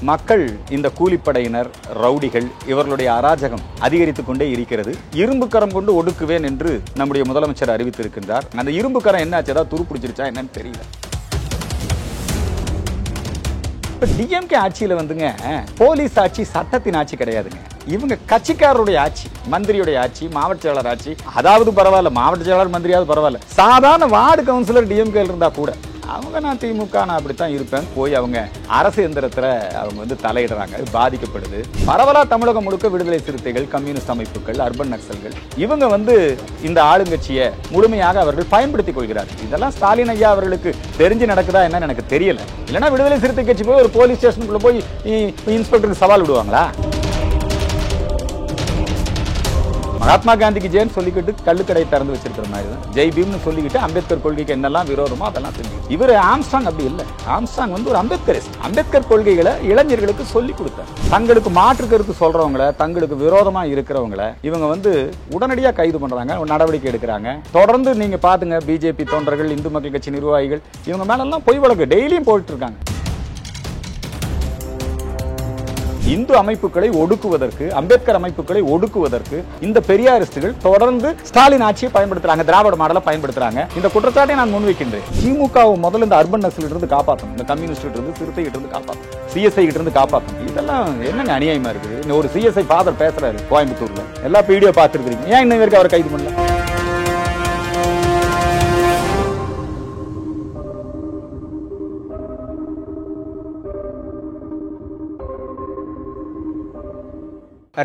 மக்கள் இந்த கூலிப்படையினர், ரவுடிகள் இவர்களுடைய அராஜகம் அதிகரித்துக் கொண்டே இருக்கிறது. இரும்பு கரம் கொண்டு ஒடுக்குவேன் என்று நம்முடைய முதலமைச்சர் அறிவித்திருக்கின்றார். அந்த இரும்பு கரம் என்னாச்சு, ஏதாவது துருப்பிடிச்சிருச்சா என்னன்னு தெரியல. இப்ப டிஎம்கே ஆட்சியில வந்துங்க போலீஸ் ஆட்சி சட்டத்தின் ஆட்சி கிடையாதுங்க. இவங்க கட்சிக்காரருடைய ஆட்சி, மந்திரியுடைய ஆட்சி, மாவட்ட செயலாளர் ஆட்சி. அதாவது பரவாயில்ல, மாவட்ட செயலாளர் மந்திரியாவது பரவாயில்ல, சாதாரண வார்டு கவுன்சிலர் டிஎம்கே இருந்தா கூட அவங்க நான் திமுக நான் அப்படித்தான் இருப்பேன் போய் அவங்க அரசு எந்திரத்துல அவங்க வந்து தலையிடுறாங்க, பாதிக்கப்படுது. பரவலா தமிழகம் முழுக்க விடுதலை சிறுத்தைகள், கம்யூனிஸ்ட் அமைப்புகள், அர்பன் நக்சல்கள் இவங்க வந்து இந்த ஆளுங்கட்சியை முழுமையாக அவர்கள் பயன்படுத்திக் கொள்கிறார்கள். இதெல்லாம் ஸ்டாலின் ஐயா அவர்களுக்கு தெரிஞ்சு நடக்குதா என்னன்னு எனக்கு தெரியல. இல்லைன்னா விடுதலை சிறுத்தை கட்சி போய் ஒரு போலீஸ் ஸ்டேஷனுக்குள்ள போய் இன்ஸ்பெக்டருக்கு சவால் விடுவாங்களா? மகாத்மா காந்திக்கு ஜெயன்னு சொல்லிக்கிட்டு கள்ளுக்கடை திறந்து வச்சிருக்கிற மாதிரி தான் ஜெய் பீம்னு சொல்லிக்கிட்டு அம்பேத்கர் கொள்கைக்கு என்னெல்லாம் விரோதமோ அதெல்லாம் செஞ்சு. இவர் ஆம்ஸ்ட்ராங் அப்படி இல்லை. ஆம்ஸ்ட்ராங் வந்து ஒரு அம்பேத்கர் கொள்கைகளை இளைஞர்களுக்கு சொல்லி கொடுத்தார். தங்களுக்கு மாற்று கருத்து சொல்றவங்களை, தங்களுக்கு விரோதமா இருக்கிறவங்களை இவங்க வந்து உடனடியாக கைது பண்றாங்க, நடவடிக்கை எடுக்கிறாங்க. தொடர்ந்து நீங்க பாத்துங்க, பிஜேபி தொண்டர்கள், இந்து மக்கள் கட்சி நிர்வாகிகள் இவங்க மேலெல்லாம் பொய் வழக்கு டெய்லியும் போயிட்டு இருக்காங்க. இந்து அமைப்புகளை ஒடுக்குவதற்கு, அம்பேத்கர் அமைப்புகளை ஒடுக்குவதற்கு இந்த பெரியாரிஸ்டுகள் தொடர்ந்து ஸ்டாலின் ஆட்சியை பயன்படுத்துறாங்க, திராவிட மாடலை பயன்படுத்துறாங்க. இந்த குற்றச்சாட்டை நான் முன்வைக்கின்றேன். திமுகவை முதல்ல இந்த அர்பன் நக்சல் இருந்து காப்பாற்றணும், இந்த கம்யூனிஸ்ட் இருந்து, சிறுத்தை கிட்ட இருந்து காப்பாற்றணும், சிஎஸ்ஐ கிட்ட இருந்து காப்பாற்றணும். இதெல்லாம் என்னங்க அநியாயமா இருக்குது. ஒரு சிஎஸ்ஐ ஃபாதர் பேசுறாரு கோயம்புத்தூர்ல, எல்லா வீடியோ பார்த்துருக்கீங்க. ஏன் இன்ன வரைக்கும் அவரை கைது பண்ணல?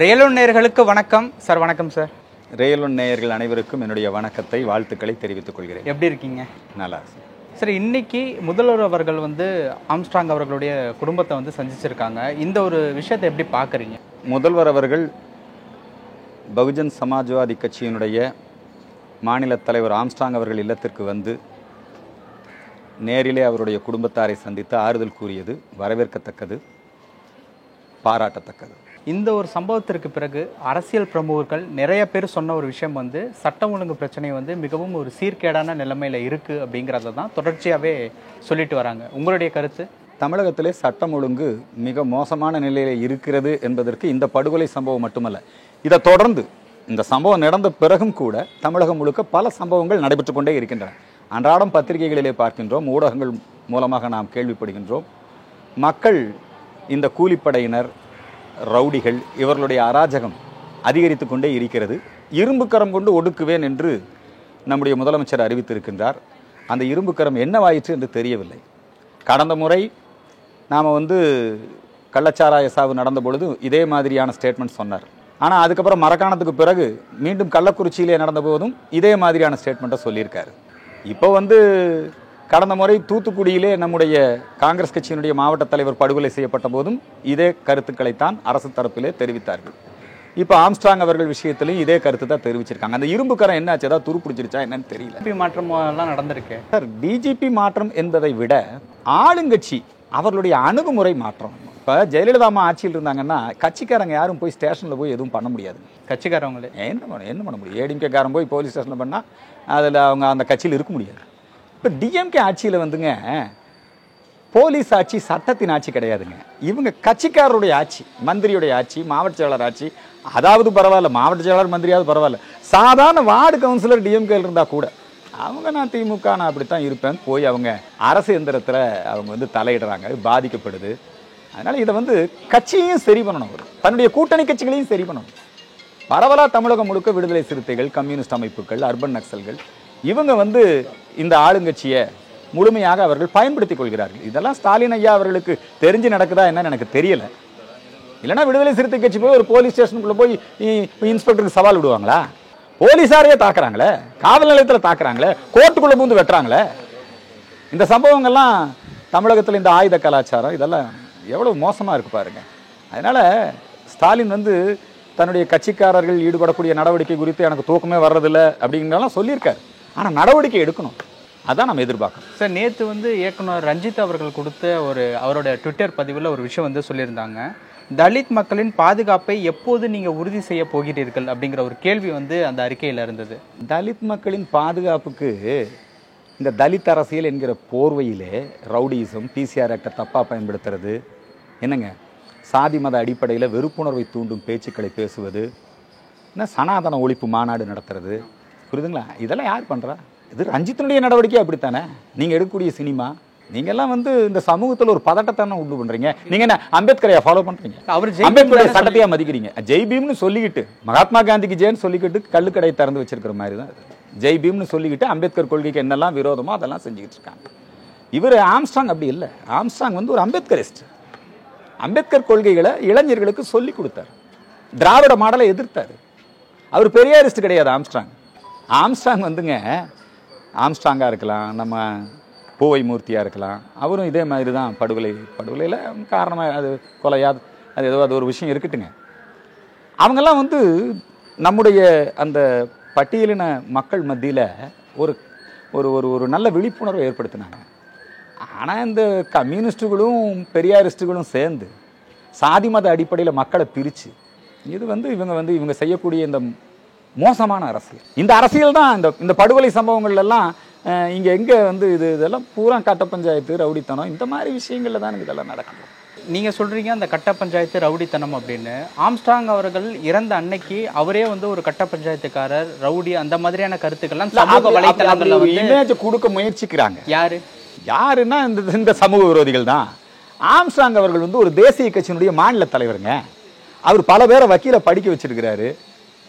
ரேலோன் நேயர்களுக்கு வணக்கம் சார். வணக்கம் சார். ரேலோன் நேயர்கள் அனைவருக்கும் என்னுடைய வணக்கத்தை, வாழ்த்துக்களை தெரிவித்துக் கொள்கிறேன். எப்படி இருக்கீங்க? நல்லா சார். இன்னைக்கு முதல்வர் அவர்கள் வந்து ஆம்ஸ்ட்ராங் அவர்களுடைய குடும்பத்தை வந்து சந்திச்சிருக்காங்க. இந்த ஒரு விஷயத்தை எப்படி பார்க்குறீங்க? முதல்வர் அவர்கள் பகுஜன் சமாஜ்வாதி கட்சியினுடைய மாநில தலைவர் ஆம்ஸ்ட்ராங் அவர்கள் இல்லத்திற்கு வந்து நேரிலே அவருடைய குடும்பத்தாரை சந்தித்து ஆறுதல் கூறியது வரவேற்கத்தக்கது, பாராட்டத்தக்கது. இந்த ஒரு சம்பவத்திற்கு பிறகு அரசியல் பிரமுகர்கள் நிறைய பேர் சொன்ன ஒரு விஷயம் வந்து சட்டம் ஒழுங்கு பிரச்சனை வந்து மிகவும் ஒரு சீர்கேடான நிலைமையில் இருக்குது அப்படிங்கிறத தான் தொடர்ச்சியாகவே சொல்லிட்டு வராங்க. உங்களுடைய கருத்து? தமிழகத்திலே சட்டம் ஒழுங்கு மிக மோசமான நிலையில் இருக்கிறது என்பதற்கு இந்த படுகொலை சம்பவம் மட்டுமல்ல, இதை தொடர்ந்து இந்த சம்பவம் நடந்த பிறகும் கூட தமிழகம் முழுக்க பல சம்பவங்கள் நடைபெற்று கொண்டே இருக்கின்றன. அன்றாடம் பத்திரிகைகளிலே பார்க்கின்றோம், ஊடகங்கள் மூலமாக நாம் கேள்விப்படுகின்றோம். மக்கள் இந்த கூலிப்படையினர், ரவுடிகள் இவர்களுடைய அராஜகம் அதிகரித்துக் கொண்டே இருக்கிறது. இரும்பு கரம் கொண்டு ஒடுக்குவேன் என்று நம்முடைய முதலமைச்சர் அறிவித்திருக்கின்றார். அந்த இரும்பு கரம் என்னவாயிற்று என்று தெரியவில்லை. கடந்த முறை நாம் வந்து கள்ளச்சாராய சாவு நடந்த பொழுது இதே மாதிரியான ஸ்டேட்மெண்ட் சொன்னார். ஆனால் அதுக்கப்புறம் மரக்காணத்துக்கு பிறகு மீண்டும் கள்ளக்குறிச்சியிலே நடந்த போதும் இதே மாதிரியான ஸ்டேட்மெண்ட்டை சொல்லியிருக்காரு. இப்போ வந்து கடந்த முறை தூத்துக்குடியிலே நம்முடைய காங்கிரஸ் கட்சியினுடைய மாவட்ட தலைவர் படுகொலை செய்யப்பட்ட போதும் இதே கருத்துக்களைத்தான் அரசு தரப்பிலே தெரிவித்தார்கள். இப்போ ஆம்ஸ்ட்ராங் அவர்கள் விஷயத்திலையும் இதே கருத்து தான் தெரிவிச்சிருக்காங்க. அந்த இரும்பு கரம் என்னாச்சு, ஏதாவது துருப்பிடிச்சிருச்சா என்னன்னு தெரியல. டிஜிபி மாற்றம் எல்லாம் நடந்திருக்கு சார். டிஜிபி மாற்றம் என்பதை விட ஆளுங்கட்சி அவர்களுடைய அணுகுமுறை மாற்றம். இப்போ ஜெயலலிதா அம்மா ஆட்சியில் இருந்தாங்கன்னா கட்சிக்காரங்க யாரும் போய் ஸ்டேஷனில் போய் எதுவும் பண்ண முடியாது. கட்சிக்காரங்களே என்ன பண்ண முடியும்? ஏடிஎம்கேக்காரன் போய் போலீஸ் ஸ்டேஷனில் பண்ணால் அதில் அவங்க அந்த கட்சியில் இருக்க முடியாது. இப்போ டிஎம்கே ஆட்சியில் வந்துங்க போலீஸ் ஆட்சி சட்டத்தின் ஆட்சி கிடையாதுங்க. இவங்க கட்சிக்காரருடைய ஆட்சி, மந்திரியுடைய ஆட்சி, மாவட்ட செயலாளர் ஆட்சி. அதாவது பரவாயில்ல, மாவட்ட செயலாளர் மந்திரியாவது பரவாயில்ல, சாதாரண வார்டு கவுன்சிலர் டிஎம்கே இருந்தால் கூட அவங்க நான் திமுக நான் அப்படித்தான் இருப்பேன் போய் அவங்க அரசு எந்திரத்தில் அவங்க வந்து தலையிடுறாங்க, பாதிக்கப்படுது. அதனால் இதை வந்து கட்சியையும் சரி பண்ணணும், தன்னுடைய கூட்டணி கட்சிகளையும் சரி பண்ணணும். பரவலா தமிழகம் முழுக்க விடுதலை சிறுத்தைகள், கம்யூனிஸ்ட் அமைப்புகள், அர்பன் நக்சல்கள் இவங்க வந்து இந்த ஆளுங்கட்சியை முழுமையாக அவர்கள் பயன்படுத்திக் கொள்கிறார்கள். இதெல்லாம் ஸ்டாலின் ஐயா அவர்களுக்கு தெரிஞ்சு நடக்குதா என்னன்னு எனக்கு தெரியல. இல்லைன்னா விடுதலை சிறுத்தை கட்சி போய் ஒரு போலீஸ் ஸ்டேஷனுக்குள்ள போய் இன்ஸ்பெக்டருக்கு சவால் விடுவாங்களா? போலீஸாரையே தாக்குறாங்களே, காவல் நிலையத்தில் தாக்குறாங்களே, கோர்ட்டுக்குள்ள பூந்து வெட்டுறாங்களே. இந்த சம்பவங்கள்லாம் தமிழகத்தில் இந்த ஆயுத கலாச்சாரம் இதெல்லாம் எவ்வளவு மோசமாக இருக்கு பாருங்க. அதனால ஸ்டாலின் வந்து தன்னுடைய கட்சிக்காரர்கள் ஈடுபடக்கூடிய நடவடிக்கை குறித்து எனக்கு தூக்கமே வர்றதில்லை அப்படிங்கிறதெல்லாம் சொல்லியிருக்காரு. ஆனால் நடவடிக்கை எடுக்கணும், அதான் நம்ம எதிர்பார்க்கணும். சார், நேற்று வந்து இயக்குனர் ரஞ்சித் அவர்கள் கொடுத்த அவரோட ட்விட்டர் பதிவில் ஒரு விஷயம் வந்து சொல்லியிருந்தாங்க. தலித் மக்களின் பாதுகாப்பை எப்போது நீங்கள் உறுதி செய்ய போகிறீர்கள் அப்படிங்கிற ஒரு கேள்வி வந்து அந்த அறிக்கையில் இருந்தது. தலித் மக்களின் பாதுகாப்புக்கு இந்த தலித் அரசியல் என்கிற போர்வையிலே ரவுடிசம், பிசிஆர் ஆக்டை தப்பாக பயன்படுத்துறது, என்னங்க சாதி மத அடிப்படையில் வெறுப்புணர்வை தூண்டும் பேச்சுக்களை பேசுவது, என்ன சனாதன ஒழிப்பு மாநாடு நடத்துறது, புரியுதுங்களா? இதெல்லாம் யார் பண்ணுறா? இது ரஞ்சித்தினுடைய நடவடிக்கை அப்படித்தானே. நீங்கள் எடுக்கக்கூடிய சினிமா, நீங்கள்லாம் வந்து இந்த சமூகத்தில் ஒரு பதட்டத்தானே உண்டு பண்ணுறீங்க. நீங்கள் என்ன அம்பேத்கரையா ஃபாலோ பண்ணுறீங்க? அவர் அம்பேத்கருடைய சட்டத்தையா மதிக்கிறீங்க? ஜெய் பீம்னு சொல்லிக்கிட்டு, மகாத்மா காந்திக்கு ஜெயின்னு சொல்லிக்கிட்டு கல்லுக்கடையை திறந்து வச்சிருக்கிற மாதிரி தான் ஜெய் பீம்னு சொல்லிக்கிட்டு அம்பேத்கர் கொள்கைக்கு என்னெல்லாம் விரோதமோ அதெல்லாம் செஞ்சுக்கிட்டு இருக்காங்க. இவர் ஆம்ஸ்ட்ராங் அப்படி இல்லை. ஆம்ஸ்ட்ராங் வந்து ஒரு அம்பேத்கரிஸ்ட். அம்பேத்கர் கொள்கைகளை இளைஞர்களுக்கு சொல்லி கொடுத்தார். திராவிட மாடலை எதிர்த்தார். அவர் பெரியாரிஸ்ட் கிடையாது ஆம்ஸ்ட்ராங். ஆம்ஸ்ட்ராங் வந்துங்க, ஆம்ஸ்ட்ராங்காக இருக்கலாம், நம்ம பூவை மூர்த்தியாக இருக்கலாம், அவரும் இதே மாதிரி தான் படுகொலையில் காரணமாக அது கொலையா அது ஏதோ அது ஒரு விஷயம் இருக்கட்டுங்க. அவங்கெல்லாம் வந்து நம்முடைய அந்த பட்டியலின மக்கள் மத்தியில் ஒரு ஒரு ஒரு ஒரு நல்ல விழிப்புணர்வை ஏற்படுத்தினாங்க. ஆனால் இந்த கம்யூனிஸ்டுகளும் பெரியாரிஸ்டுகளும் சேர்ந்து சாதி மத அடிப்படையில் மக்களை பிரித்து இது வந்து இவங்க செய்யக்கூடிய இந்த மோசமான அரசியல். இந்த அரசியல் தான் இந்த படுகொலை சம்பவங்கள்லாம் இங்கே எங்கே வந்து இதெல்லாம் பூரா கட்ட பஞ்சாயத்து, ரவுடித்தனம், இந்த மாதிரி விஷயங்களில் தான் இதெல்லாம் நடக்குது. நீங்கள் சொல்கிறீங்க அந்த கட்ட பஞ்சாயத்து ரவுடித்தனம் அப்படின்னு. ஆம்ஸ்ட்ராங் அவர்கள் இறந்த அன்னைக்கு அவரே வந்து ஒரு கட்ட பஞ்சாயத்துக்காரர், ரவுடி, அந்த மாதிரியான கருத்துக்கள்லாம் சமூக வலைத்தளங்கள்ல வந்து இமேஜ் கொடுக்க முயற்சிக்கிறாங்க. யாருன்னா இந்த சமூக விரோதிகள் தான். ஆம்ஸ்ட்ராங் அவர்கள் வந்து ஒரு தேசிய கட்சியினுடைய மாநில தலைவருங்க. அவர் பல பேரை வக்கீல படிக்க வச்சிருக்கிறாரு,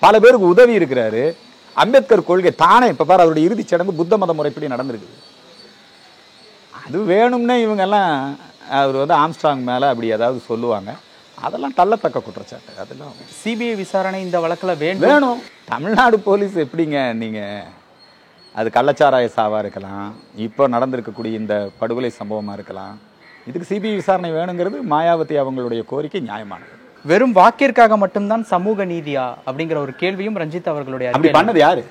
பல பேருக்கு உதவி இருக்கிறாரு. அம்பேத்கர் கொள்கை தானே இப்போ பாரு, அவருடைய இறுதிச் சடங்கு புத்த மத முறைப்படி நடந்திருக்குது. அது வேணும்னே இவங்கெல்லாம் அவர் வந்து ஆம்ஸ்ட்ராங் மேலே அப்படி ஏதாவது சொல்லுவாங்க. அதெல்லாம் தள்ளத்தக்க குற்றச்சாட்டு. அதெல்லாம் சிபிஐ விசாரணை இந்த வழக்கில் வேணும். தமிழ்நாடு போலீஸ் எப்படிங்க, நீங்கள் அது கள்ளச்சாராய சாவாக இருக்கலாம், இப்போ நடந்திருக்கக்கூடிய இந்த படுகொலை சம்பவமாக இருக்கலாம், இதுக்கு சிபிஐ விசாரணை வேணுங்கிறது மாயாவதி அவங்களுடைய கோரிக்கை நியாயமானது. வெறும் வாக்கிற்காக மட்டும்தான் சமூக நீதியா அப்படிங்கிற ஒரு கேள்வியும் ரஞ்சித் அவர்களுடைய அப்படி பண்ணது யாரு?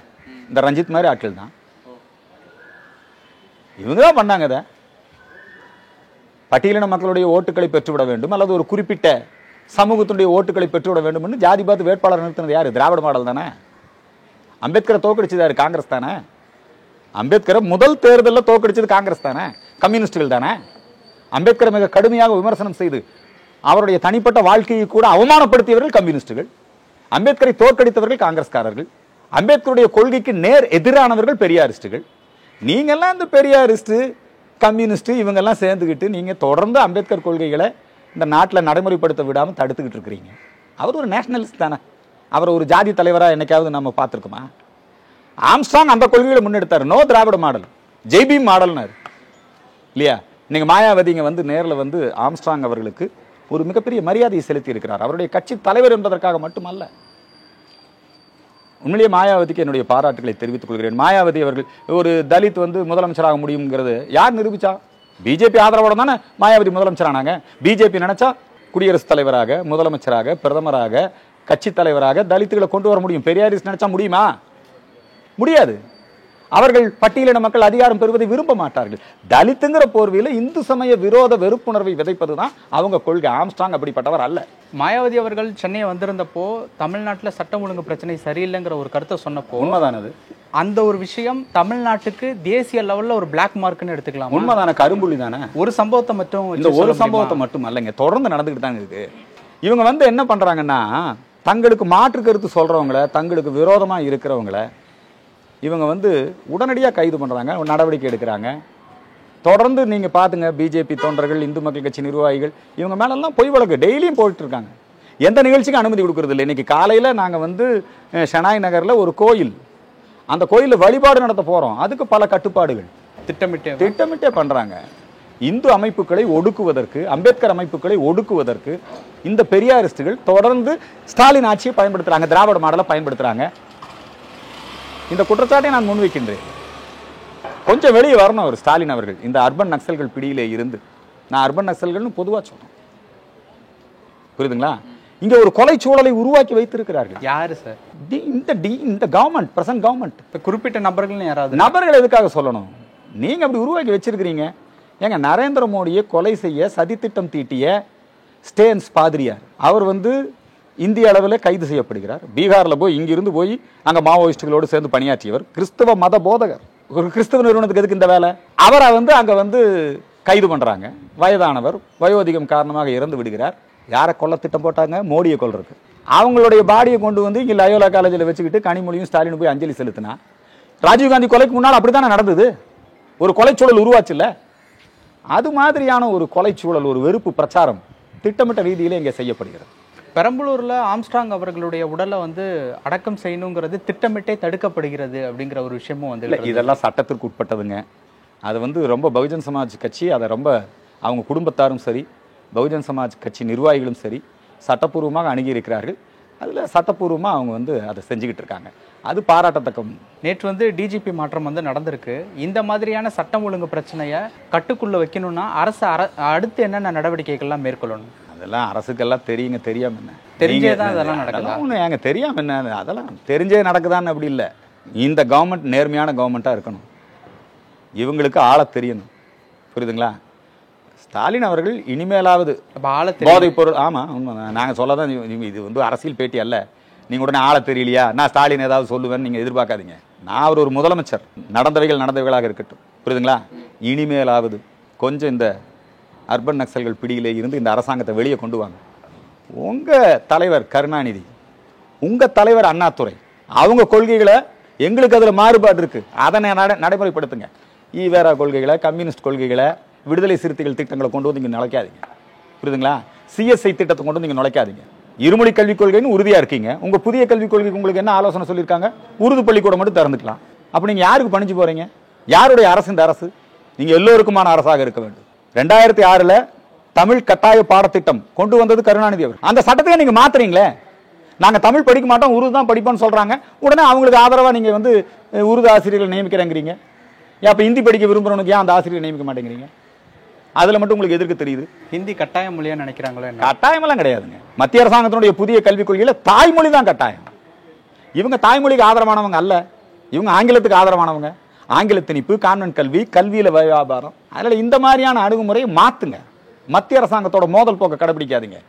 இந்த ரஞ்சித் மாதிரி ஆட்கள் தான். இவங்க தான் பண்ணாங்க. அதை பட்டியலின மக்களுடைய ஓட்டுகளை பெற்றுவிட வேண்டும் அல்லது ஒரு குறிப்பிட்ட சமூகத்தினுடைய ஓட்டுகளை பெற்றுவிட வேண்டும் என்று ஜாதி பார்த்து வேட்பாளர் நிறுத்தினது யாரு? திராவிட மாடல் தானே. அம்பேத்கரை தோக்கடிச்சது யாரு? காங்கிரஸ் தானே. அம்பேத்கரை முதல் தேர்தலில் தோக்கடிச்சது காங்கிரஸ் தானே, கம்யூனிஸ்டுகள் தானே. அம்பேத்கரை மிக கடுமையாக விமர்சனம் செய்து அவருடைய தனிப்பட்ட வாழ்க்கையை கூட அவமானப்படுத்தியவர்கள் கம்யூனிஸ்டுகள். அம்பேத்கரை தோற்கடித்தவர்கள் காங்கிரஸ்காரர்கள். அம்பேத்கருடைய கொள்கைக்கு நேர் எதிரானவர்கள் பெரியாரிஸ்டுகள். நீங்கெல்லாம் இந்த பெரியாரிஸ்ட், கம்யூனிஸ்ட் இவங்கெல்லாம் சேர்ந்துக்கிட்டு நீங்கள் தொடர்ந்து அம்பேத்கர் கொள்கைகளை இந்த நாட்டில் நடைமுறைப்படுத்த விடாமல் தடுத்துக்கிட்டு இருக்கிறீங்க. அவர் ஒரு நேஷனலிஸ்ட் தானே. அவர் ஒரு ஜாதி தலைவராக என்னைக்காவது நம்ம பார்த்துருக்கோமா? ஆம்ஸ்ட்ராங் அந்த கொள்கைகளை முன்னெடுத்தார். நோ திராவிட மாடல், ஜெய்பீம் மாடல்னாரு இல்லையா? நீங்கள் மாயாவதிங்க வந்து நேரில் வந்து ஆம்ஸ்ட்ராங் அவர்களுக்கு ஒரு மிகப்பெரிய மரியாதையை செலுத்தி இருக்கிறார். அவருடைய கட்சி தலைவர் என்பதற்காக மட்டுமல்ல. உண்மையிலேயே மாயாவதிக்கு என்னுடைய பாராட்டுகளை தெரிவித்துக் கொள்கிறேன். மாயாவதி அவர்கள் ஒரு தலித் வந்து முதலமைச்சராக முடியுங்கிறது யார் நிரூபிச்சா? பிஜேபி ஆதரவோட தானே மாயாவதி முதலமைச்சரானாங்க. பிஜேபி நினைச்சா குடியரசுத் தலைவராக, முதலமைச்சராக, பிரதமராக, கட்சி தலைவராக தலித்துகளை கொண்டு வர முடியும். பெரியாரிஸ்ட் நினைச்சா முடியுமா? முடியாது. அவர்கள் பட்டியலின மக்கள் அதிகாரம் பெறுவதை விரும்ப மாட்டார்கள். தலித்துங்கிற போர்வையில் இந்து சமய விரோத வெறுப்புணர்வை விதைப்பதுதான் அவங்க கொள்கை. ஆம்ஸ்ட்ராங் அப்படிப்பட்டவர் அல்ல. மாயாவதி அவர்கள் சென்னையை வந்திருந்தப்போ தமிழ்நாட்டில் சட்டம் ஒழுங்கு பிரச்சனை சரியில்லைங்கிற ஒரு கருத்தை சொன்னப்போ உண்மைதானது. அந்த ஒரு விஷயம் தமிழ்நாட்டுக்கு தேசிய லெவல்ல ஒரு பிளாக் மார்க்னு எடுத்துக்கலாம். உண்மைதான, கரும்புள்ளி தானே. ஒரு சம்பவத்தை மட்டும், இந்த ஒரு சம்பவத்தை மட்டும் அல்லங்க, தொடர்ந்து நடந்துகிட்டு தாங்க இருக்கு. இவங்க வந்து என்ன பண்றாங்கன்னா, தங்களுக்கு மாற்று கருத்து சொல்றவங்கள, தங்களுக்கு விரோதமா இருக்கிறவங்கள இவங்க வந்து உடனடியாக கைது பண்ணுறாங்க, நடவடிக்கை எடுக்கிறாங்க. தொடர்ந்து நீங்கள் பார்த்துங்க, பிஜேபி தொண்டர்கள், இந்து மக்கள் கட்சி நிர்வாகிகள் இவங்க மேலெல்லாம் பொய் வழக்கு டெய்லியும் போயிட்டு இருக்காங்க. எந்த நிகழ்ச்சிக்கும் அனுமதி கொடுக்கறது இல்லை. இன்னைக்கு காலையில் நாங்கள் வந்து ஷெனாய் நகரில் ஒரு கோயில், அந்த கோயிலில் வழிபாடு நடத்த போகிறோம். அதுக்கு பல கட்டுப்பாடுகள் திட்டமிட்டே பண்ணுறாங்க. இந்து அமைப்புகளை ஒடுக்குவதற்கு, அம்பேத்கர் அமைப்புகளை ஒடுக்குவதற்கு இந்த பெரியாரிஸ்டுகள் தொடர்ந்து ஸ்டாலின் ஆட்சியை பயன்படுத்துகிறாங்க, திராவிட மாடலை பயன்படுத்துகிறாங்க. இந்த குற்றச்சாட்டை நான் முன்வைக்கின்றேன். கொஞ்சம் வெளியே வரணும் அவர் ஸ்டாலின் அவர்கள் இந்த அர்பன் நக்சல்கள் பிடியிலே இருந்து. நான் அர்பன் நக்சல்கள்னு பொதுவாக சொல்றேன், புரியுதுங்களா? இங்க ஒரு கொலை சூழலை உருவாக்கி வைத்திருக்கிறார்கள். யாரு சார்? இந்த கவர்மெண்ட், பிரசன்ட் கவர்மெண்ட். குறிப்பிட்ட நபர்கள் யாராவது? நபர்கள் எதுக்காக சொல்லணும்? நீங்க அப்படி உருவாக்கி வச்சிருக்கிறீங்க. ஏங்க, நரேந்திர மோடியை கொலை செய்ய சதித்திட்டம் தீட்டிய ஸ்டேன்ஸ் பாதிரியார் அவர் வந்து இந்திய அளவில் கைது செய்யப்படுகிறார். பீகாரில் போய் இங்கிருந்து போய் அங்கே மாவோயிஸ்டுகளோடு சேர்ந்து பணியாற்றியவர், கிறிஸ்தவ மத போதகர். ஒரு கிறிஸ்தவ நிறுவனத்துக்கு எதுக்கு இந்த வேலை? அவரை வந்து அங்கே வந்து கைது பண்ணுறாங்க. வயதானவர், வயோதிகம் காரணமாக இறந்து விடுகிறார். யாரை கொல்ல திட்டம் போட்டாங்க? மோடியை கொல்றதுக்கு. அவங்களுடைய பாடியை கொண்டு வந்து இங்கே லயோலா காலேஜில் வச்சுக்கிட்டு கனிமொழியும் ஸ்டாலின் போய் அஞ்சலி செலுத்தினா, ராஜீவ்காந்தி கொலைக்கு முன்னால் அப்படித்தானே நடந்தது. ஒரு கொலைச்சூழல் உருவாச்சுல்ல. அது மாதிரியான ஒரு கொலைச்சூழல், ஒரு வெறுப்பு பிரச்சாரம் திட்டமிட்ட ரீதியிலே இங்கே செய்யப்படுகிறது. பெரம்பலூர்ல ஆம்ஸ்ட்ராங் அவர்களுடைய உடலை வந்து அடக்கம் செய்யணுங்கிறது திட்டமிட்டே தடுக்கப்படுகிறது அப்படிங்கிற ஒரு விஷயமும் வந்து இல்லை, இதெல்லாம் சட்டத்திற்கு உட்பட்டதுங்க. அது வந்து ரொம்ப பகுஜன் சமாஜ் கட்சி அதை ரொம்ப அவங்க குடும்பத்தாரும் சரி, பகுஜன் சமாஜ் கட்சி நிர்வாகிகளும் சரி சட்டப்பூர்வமாக அணுகியிருக்கிறார்கள். அதில் சட்டப்பூர்வமாக அவங்க வந்து அதை செஞ்சுக்கிட்டு இருக்காங்க. அது பாராட்டத்தக்க. நேற்று வந்து டிஜிபி மாற்றம் வந்து நடந்திருக்கு. இந்த மாதிரியான சட்டம் ஒழுங்கு பிரச்சனையை கட்டுக்குள்ள வைக்கணும்னா அரசு அடுத்து என்னென்ன நடவடிக்கைகள்லாம் மேற்கொள்ளணும்? அதெல்லாம் அரசுக்கெல்லாம் தெரியுங்க. தெரியாம என்ன? தெரிஞ்சே தான் அதெல்லாம் நடக்குதா? ஒன்று ஏங்க தெரியாம என்ன? அதெல்லாம் தெரிஞ்சே நடக்குதான்னு அப்படி இல்லை. இந்த கவர்மெண்ட் நேர்மையான கவர்மெண்ட்டாக இருக்கணும். இவங்களுக்கு ஆள தெரியணும். புரியுதுங்களா? ஸ்டாலின் அவர்கள் இனிமேலாவது போதைப் பொருள், ஆமாம் உண்மைதான், நாங்கள் சொல்ல தான். இது வந்து அரசியல் பேட்டி அல்ல. நீங்கள் உடனே ஆள தெரியலையா, நான் ஸ்டாலின் ஏதாவது சொல்லுவேன்னு நீங்கள் எதிர்பார்க்காதீங்க. நான் அவர் ஒரு முதலமைச்சர். நடந்தவைகளாக இருக்கட்டும். புரியுதுங்களா? இனிமேலாவது கொஞ்சம் இந்த அர்பன் நக்சல்கள் பிடியிலே இருந்து இந்த அரசாங்கத்தை வெளியே கொண்டு வாங்க. உங்கள் தலைவர் கருணாநிதி, உங்கள் தலைவர் அண்ணாதுரை, அவங்க கொள்கைகளை எங்களுக்கு அதில் மாறுபாடு இருக்குது, அதனை நடைமுறைப்படுத்துங்க. ஈவேரா கொள்கைகளை, கம்யூனிஸ்ட் கொள்கைகளை, விடுதலை சிறுத்தைகள் திட்டங்களை கொண்டு வந்து இங்கே நுழைக்காதீங்க. புரியுதுங்களா? சிஎஸ்ஐ திட்டத்தை கொண்டு வந்து இங்கே நுழைக்காதீங்க. இருமொழி கல்விக் கொள்கைன்னு உறுதியாக இருக்கீங்க. உங்கள் புதிய கல்விக் கொள்கைக்கு உங்களுக்கு என்ன ஆலோசனை சொல்லியிருக்காங்க? உருது பள்ளிக்கூடம் மட்டும் திறந்துக்கலாம். அப்போ நீங்கள் யாருக்கு பணிஞ்சு போகிறீங்க? யாருடைய அரசு இந்த அரசு? நீங்கள் எல்லோருக்குமான அரசாக இருக்க வேண்டும். 2006 தமிழ் கட்டாய பாடத்திட்டம் கொண்டு வந்தது கருணாநிதி அவர். அந்த சட்டத்தையே நீங்கள் மாத்துறீங்களே. நாங்கள் தமிழ் படிக்க மாட்டோம், உருது தான் படிப்போம்னு சொல்கிறாங்க. உடனே அவங்களுக்கு ஆதரவாக நீங்கள் வந்து உருது ஆசிரியர்கள் நியமிக்கிறேங்கிறீங்க. அப்போ ஹிந்தி படிக்க விரும்புகிறவனுக்கு ஏன் அந்த ஆசிரியர் நியமிக்க மாட்டேங்கிறீங்க? அதில் மட்டும் உங்களுக்கு எதிர்க்க தெரியுது. ஹிந்தி கட்டாய மொழியா நினைக்கிறாங்களோ? கட்டாயமெல்லாம் கிடையாதுங்க. மத்திய அரசாங்கத்தினுடைய புதிய கல்விக் கொள்கையில் தாய்மொழி தான் கட்டாயம். இவங்க தாய்மொழிக்கு ஆதரவானவங்க அல்ல, இவங்க ஆங்கிலத்துக்கு ஆதரவானவங்க. ஆங்கில திணிப்பு, கான்வென்ட் கல்வி, கல்வியில் வியாபாரம். அதனால் இந்த மாதிரியான அணுகுமுறையை மாற்றுங்க. மத்திய அரசாங்கத்தோட மோதல் போக்க கடைபிடிக்காதீங்க.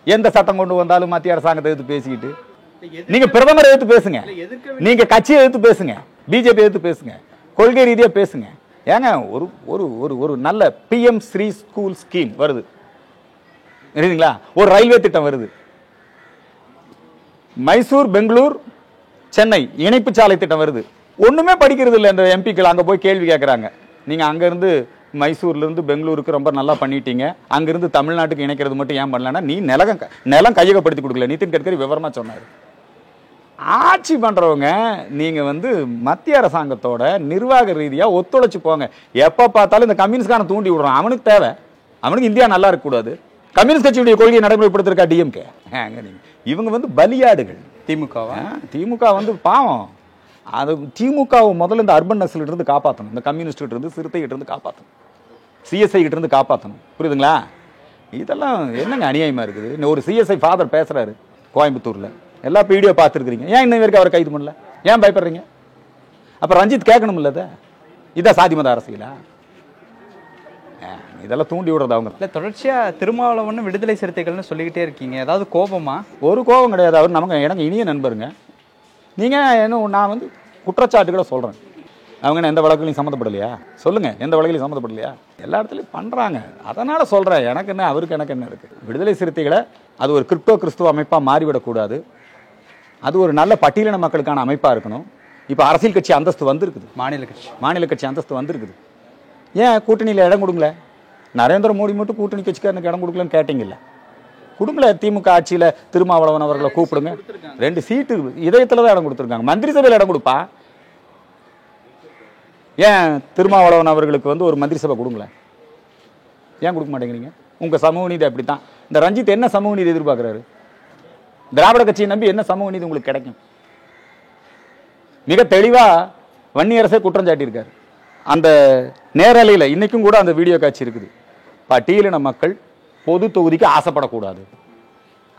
எந்த சட்டம் கொண்டு வந்தாலும் மத்திய அரசாங்கத்தை எதிர்த்து பேசிக்கிட்டு நீங்க பிரதமரை எதிர்த்து பேசுங்க, நீங்க கட்சியை எதிர்த்து பேசுங்க, பிஜேபி எதிர்த்து பேசுங்க, கொள்கை ரீதியா பேசுங்க. ஏங்க ஒரு ஒரு ஒரு ஒரு நல்ல PM ஸ்ரீ ஸ்கூல் ஸ்கீம் வருது, சரிங்களா? ஒரு ரயில்வே திட்டம் வருது. மைசூர், பெங்களூர், சென்னை இணைப்பு சாலை திட்டம் வருது. ஒண்ணுமே படிக்கிறது இல்லை இந்த எம்பிக்கள். அங்க போய் கேள்வி கேட்கறாங்க. நீங்க அங்க இருந்து மைசூர்ல இருந்து பெங்களூருக்கு ரொம்ப நல்லா பண்ணிட்டீங்க, அங்கிருந்து தமிழ்நாட்டுக்கு இணைக்கிறது மட்டும் ஏன் பண்ணலன்னா, நீ நிலம் கையகப்படுத்தி கொடுக்கல. நிதின் கட்கரி விவரமா சொன்னார். ஆட்சி பண்றவங்க நீங்க வந்து மத்திய அரசாங்கத்தோட நிர்வாக ரீதியா ஒத்துழைச்சு போங்க. எப்ப பார்த்தாலும் இந்த கம்யூனிஸ்ட்கான தூண்டி விடுறான். அவனுக்கு தேவை, அவனுக்கு இந்தியா நல்லா இருக்க கூடாது. கம்யூனிஸ்ட் கட்சியுடைய கொள்கையை நடைமுறைப்படுத்திருக்கா டிஎம்கே. இவங்க வந்து பலியாடுகள். திமுக வந்து பாவம். அது திமுகவை முதல்ல இந்த அர்பன் நக்சல் இருந்து காப்பாற்றணும், இந்த கம்யூனிஸ்ட் கிட்ட இருந்து, சிறுத்தை கிட்ட இருந்து காப்பாற்றணும், சிஎஸ்ஐ கிட்ட இருந்து காப்பாற்றணும். புரியுதுங்களா? இதெல்லாம் என்னங்க அநியாயமா இருக்குது. ஒரு சிஎஸ்ஐ ஃபாதர் பேசுறாரு கோயம்புத்தூர்ல, எல்லா வீடியோ பார்த்துருக்கீங்க. ஏன் இன்னும் வரைக்கும் அவரை கைது பண்ணல? ஏன் பயப்படுறீங்க? அப்ப ரஞ்சித் கேட்கணும் இல்ல, இதான் சாதி மத அரசியலா? இதெல்லாம் தூண்டி விடுறது அவங்க. இல்லை, தொடர்ச்சியா திருமாவளவன் விடுதலை சிறுத்தைகள்னு சொல்லிக்கிட்டே இருக்கீங்க. ஏதாவது கோபமா? ஒரு கோபம் கிடையாது. அவர் நமக்கு எனக்கு இனிய நண்பருங்க. நீங்க என்ன, நான் வந்து குற்றச்சாட்டுகளை சொல்றேன். அவங்க எந்த வழக்குலையும் சம்மந்தப்படலையா? சொல்லுங்க, எந்த வழக்கிலையும் சம்மந்தப்படலையா? எல்லா இடத்துலையும் பண்றாங்க. அதனால சொல்றேன், எனக்கு என்ன, அவருக்கு எனக்கு என்ன இருக்கு? விடுதலை சிறுத்தைகளை அது ஒரு கிறிஸ்துவ அமைப்பா மாறிவிடக்கூடாது. அது ஒரு நல்ல பட்டியலின மக்களுக்கான அமைப்பா இருக்கணும். இப்ப அரசியல் கட்சி அந்தஸ்து வந்திருக்குது, மாநில கட்சி அந்தஸ்து வந்திருக்குது. ஏன் கூட்டணியில இடம் கொடுங்களேன்? நரேந்திர மோடி மட்டும் கூட்டணி கட்சிக்காரனுக்கு இடம் கொடுக்கலன்னு கேட்டீங்கல்ல, கொடுங்கள. திமுக ஆட்சியில திருமாவளவன் அவர்களை கூப்பிடுங்க. 2 சீட்டு இதயத்துல தான் இடம் கொடுத்துருக்காங்க. மந்திரி சபையில் இடம் கொடுப்பா. ஏன் திருமாவளவன் அவர்களுக்கு வந்து ஒரு மந்திரி சபை கொடுங்களேன்? ஏன் கொடுக்க மாட்டேங்கிறீங்க? உங்க சமூக நீதி அப்படித்தான். இந்த ரஞ்சித் என்ன சமூக நீதி எதிர்பார்க்கிறாரு? திராவிட கட்சியை நம்பி என்ன சமூக நீதி உங்களுக்கு கிடைக்கும்? மிக தெளிவா வன்னியரசே குற்றம் சாட்டியிருக்காரு. அந்த நேரலையில இன்னைக்கும் கூட அந்த வீடியோ காட்சி இருக்குது. பட்டியலின மக்கள் பொது தொகுதிக்கு ஆசைப்படக்கூடாது.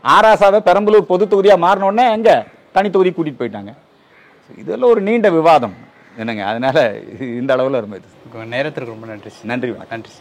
ஆராசாவை பெரம்பலூர் பொது தொகுதியா மாறினோடனே எங்க தனி தொகுதி கூட்டிட்டு போயிட்டாங்க. இதெல்லாம் ஒரு நீண்ட விவாதம் என்னங்க. அதனால இந்த அளவுல ரொம்ப நேரத்திற்கு ரொம்ப நன்றி. நன்றி.